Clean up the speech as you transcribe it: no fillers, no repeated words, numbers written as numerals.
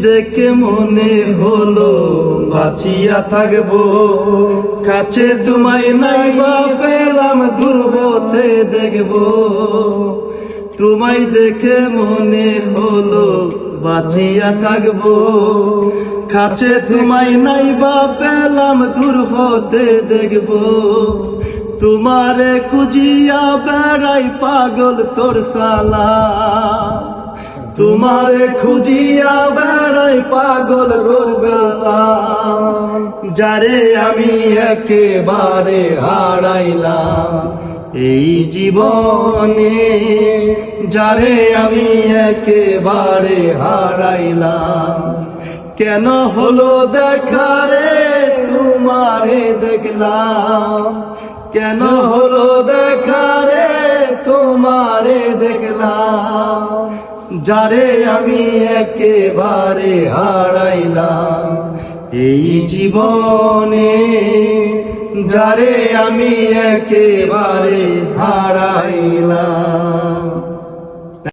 দেখে মনে হলো বাঁচিয়া থাকবো, কাছে তোমায় নাই বা পেলাম দূর হতে দেখবো। তোমায় দেখে মনে হলো বাঁচিয়া থাকবো, কাছে তোমায় নাই বা পেলাম দূর হতে দেখবো। তোমারে খুঁজিয়া বেড়াই পাগল তোর সালা, তোমারে খুঁজিয়া বেড়াই পাগল রোজা। যারে আমি একেবারে হারাইলাম এই জীবনে, যারে আমি একেবারে হারাইলাম। কেন হলো দেখা রে তোমারে দেখলাম, কেন হলো দেখা রে তোমারে দেখলাম। যারে আমি একেবারে হারাইলাম এই জীবনে, যারে আমি একেবারে